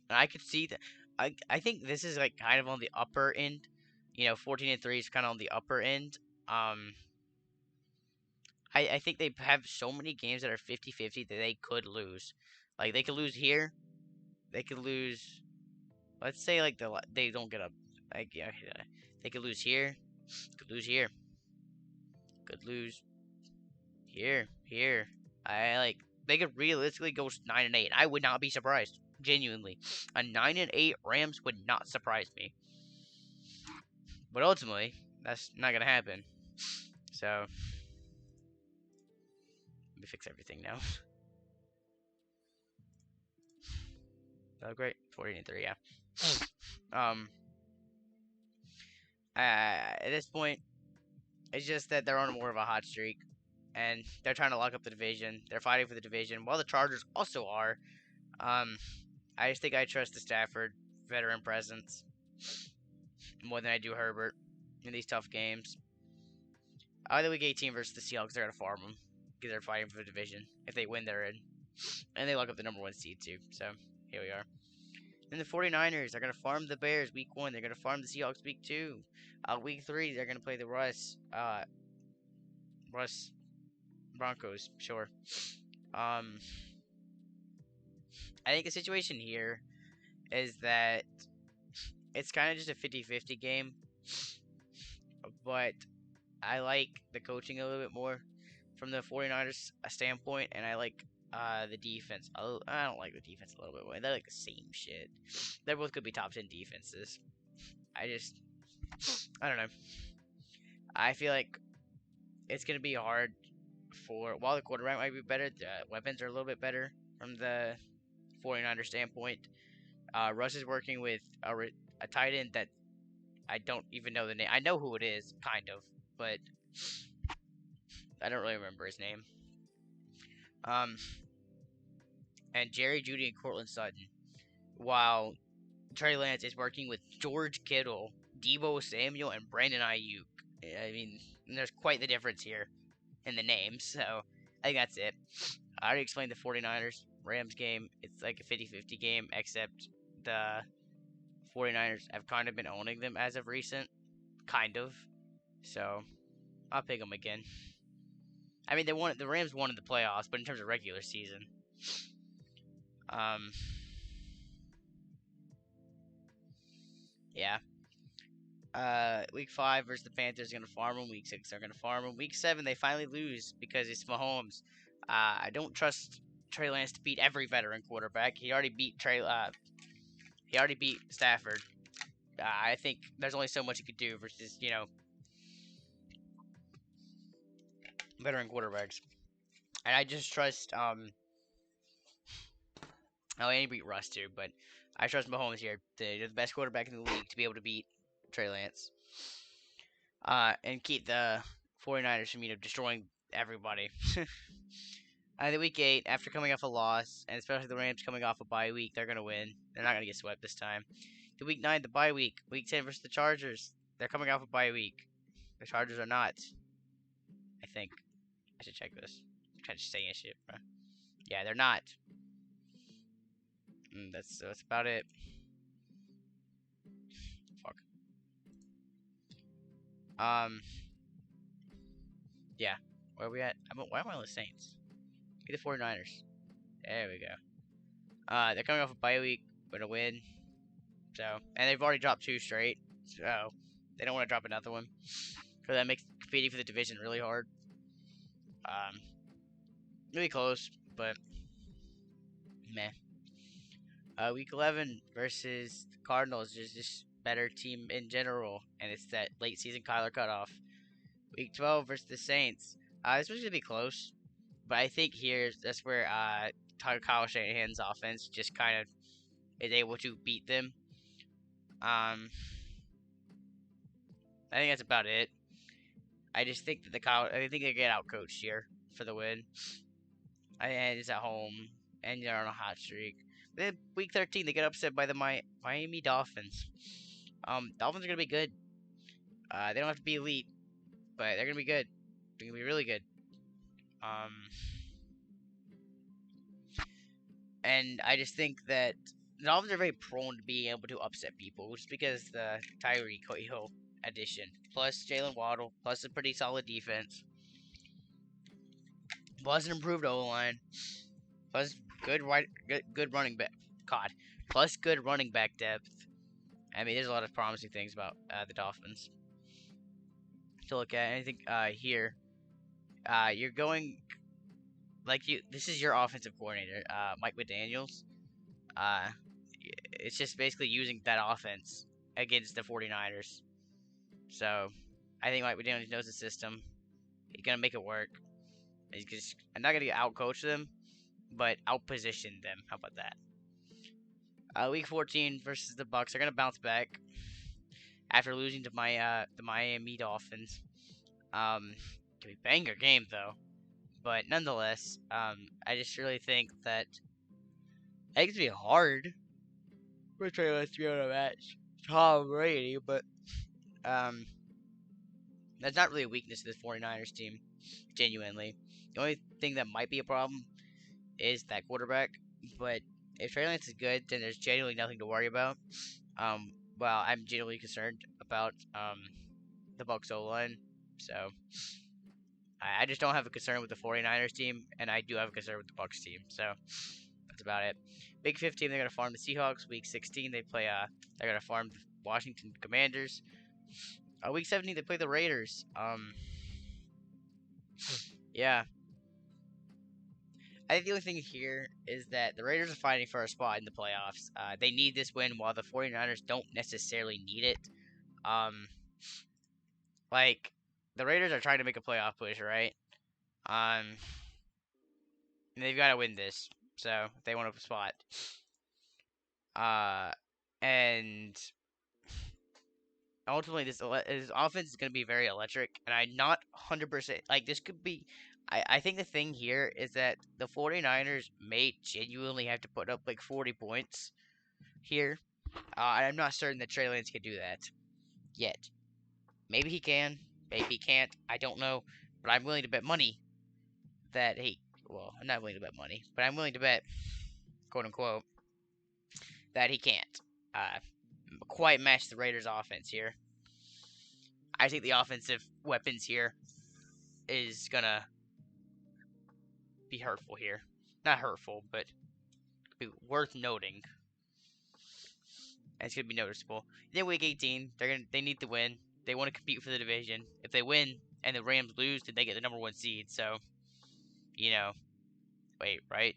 A: And I could see that. I think this is like kind of on the upper end. 14-3 is kind of on the upper end. I think they have so many games that are 50-50 that they could lose. Like they could lose here. They could lose. Let's say like they don't get up. Like yeah, they could lose here. Could lose here. Could lose here. Here. They could realistically go 9-8. I would not be surprised. Genuinely, a 9-8 Rams would not surprise me. But ultimately, that's not gonna happen. So let me fix everything now. Oh great, 14-3, yeah. At this point, It's just that they're on more of a hot streak, and they're trying to lock up the division. They're fighting for the division, while the Chargers also are. Um, I just think I trust the Stafford veteran presence more than I do Herbert in these tough games. The Week 18 versus the Seahawks, they're gonna farm them because they're fighting for the division. If they win, they're in, and they lock up the number 1 seed too. So here we are. And the 49ers are gonna farm the Bears week 1. They're gonna farm the Seahawks week 2. Week 3, they're gonna play the Russ Broncos. Sure. Um, I think the situation here is that it's kind of just a 50-50 game, but I like the coaching a little bit more from the 49ers standpoint, and I like the defense. I don't like the defense a little bit more. They're like the same shit. They're both could be top 10 defenses. I don't know. I feel like it's gonna be hard while the quarterback might be better, the weapons are a little bit better from the 49ers standpoint. Russ is working with a tight end that I don't even know the name. I know who it is, kind of, but I don't really remember his name. And Jerry Jeudy and Cortland Sutton, while Trey Lance is working with George Kittle, Deebo Samuel, and Brandon Ayuk. I mean, there's quite the difference here in the names, so I think that's it. I already explained the 49ers Rams game. It's like a 50-50 game, except the 49ers have kind of been owning them as of recent. Kind of. So, I'll pick them again. I mean, the Rams won in the playoffs, but in terms of regular season. Yeah. Week 5 versus the Panthers are going to farm them. Week 6 they're going to farm them. Week 7 they finally lose because it's Mahomes. I don't trust Trey Lance to beat every veteran quarterback. He already beat Stafford. I think there's only so much he could do versus veteran quarterbacks. And I just trust he beat Russ too, but I trust Mahomes here. They're the best quarterback in the league to be able to beat Trey Lance. And keep the 49ers from destroying everybody. The week 8, after coming off a loss, and especially the Rams coming off a bye week, they're gonna win. They're not gonna get swept this time. The week 9, the bye week. Week 10 versus the Chargers. They're coming off a bye week. The Chargers are not. I think I should check this. I'm kind of saying shit, bro. Yeah, they're not. That's about it. Fuck. Yeah. Where are we at? Why am I on the Saints? Be the 49ers. There we go. They're coming off a bye week, gonna win. So, and they've already dropped 2 straight. So, they don't want to drop another one. So that makes competing for the division really hard. Really close, but meh. Week 11 versus the Cardinals is just better team in general, and it's that late season Kyler cutoff. Week 12 versus the Saints. This one's gonna be close, but I think that's where Kyle Shanahan's offense just kind of is able to beat them. I think that's about it. I just think that I think they get outcoached here for the win. And it's at home, and they're on a hot streak. Then week 13, they get upset by the Miami Dolphins. Dolphins are gonna be good. They don't have to be elite, but they're gonna be good. They're gonna be really good. And I just think that the Dolphins are very prone to being able to upset people, just because the Tyreek Hill addition, plus Jalen Waddle, plus a pretty solid defense, plus an improved O line, plus good running back. Plus good running back depth. I mean, there's a lot of promising things about the Dolphins to look at. And I think here, you're going this is your offensive coordinator, Mike McDaniels. It's just basically using that offense against the 49ers. So, I think Mike McDaniels knows the system. He's gonna make it work. I'm not gonna outcoach them, but outposition them. How about that? Week 14 versus the Bucks. They're gonna bounce back after losing to the Miami Dolphins. Could be a banger game though. But nonetheless, I just really think that I think it's gonna be hard for Trey to be able to match Tom Brady, but um, that's not really a weakness of this 49ers team, genuinely. The only thing that might be a problem is that quarterback, but if Trey Lance is good, then there's genuinely nothing to worry about. Well, I'm genuinely concerned about the Bucs O line, so I just don't have a concern with the 49ers team, and I do have a concern with the Bucs team. So that's about it. Week 15, they're gonna farm the Seahawks. Week 16, they're gonna farm the Washington Commanders. Week 17, they play the Raiders. Yeah. I think the only thing here is that the Raiders are fighting for a spot in the playoffs. They need this win, while the 49ers don't necessarily need it. Um, like the Raiders are trying to make a playoff push, right? Um, and they've got to win this, so if they want a spot. Uh, and ultimately, this offense is going to be very electric, and I'm not 100% like this could be. I think the thing here is that the 49ers may genuinely have to put up like 40 points here. I'm not certain that Trey Lance can do that yet. Maybe he can, maybe he can't. I don't know, but I'm willing to bet money that he. Well, I'm not willing to bet money, but I'm willing to bet, quote unquote, that he can't quite match the Raiders' offense here. I think the offensive weapons here is gonna be hurtful here. Not hurtful, but be worth noting. And it's gonna be noticeable. Then week 18, they need to win. They want to compete for the division. If they win and the Rams lose, then they get the number 1 seed. So, you know, wait, right?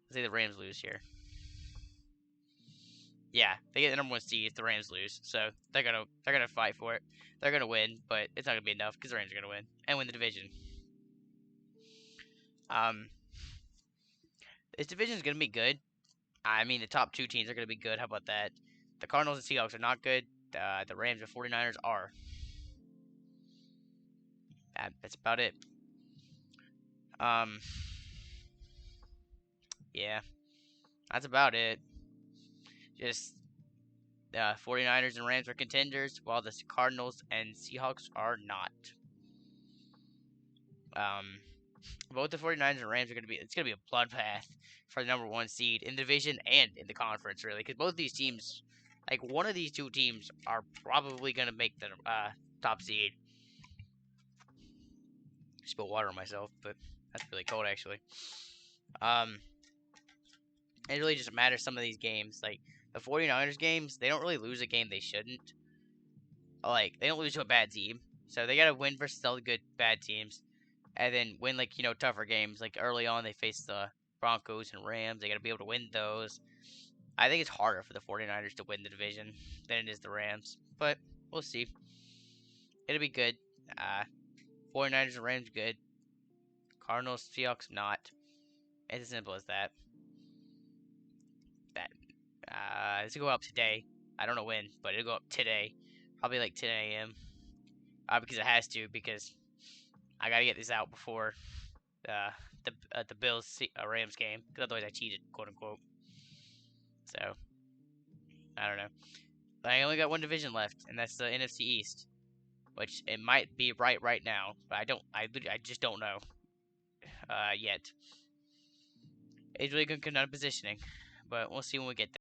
A: Let's say the Rams lose here. Yeah, they get the number 1 seed if the Rams lose. So they're gonna fight for it. They're gonna win, but it's not gonna be enough because the Rams are gonna win and win the division. Um, this division is gonna be good. I mean, the top 2 teams are gonna be good. How about that? The Cardinals and Seahawks are not good. The Rams and 49ers are. That's about it. Um, yeah, that's about it. Just 49ers and Rams are contenders, while the Cardinals and Seahawks are not. Both the 49ers and Rams are going to be, it's going to be a bloodbath for the number 1 seed in the division and in the conference, really, because both these teams, like one of these 2 teams, are probably going to make the top seed. I spilled water on myself, but that's really cold, actually. It really just matters some of these games. Like, the 49ers games, they don't really lose a game they shouldn't. Like, they don't lose to a bad team. So they got to win versus all the good, bad teams. And then win, like, tougher games. Like, early on, they face the Broncos and Rams. They got to be able to win those. I think it's harder for the 49ers to win the division than it is the Rams. But we'll see. It'll be good. 49ers and Rams, good. Cardinals, Seahawks, not. It's as simple as that. It's gonna go up today. I don't know when, but it'll go up today. Probably like 10 a.m. Because it has to, because I gotta get this out before the Bills Rams game, because otherwise I cheated, quote unquote. So I don't know. I only got one division left, and that's the NFC East, which it might be right now, but I just don't know yet. It's really good positioning, but we'll see when we get there.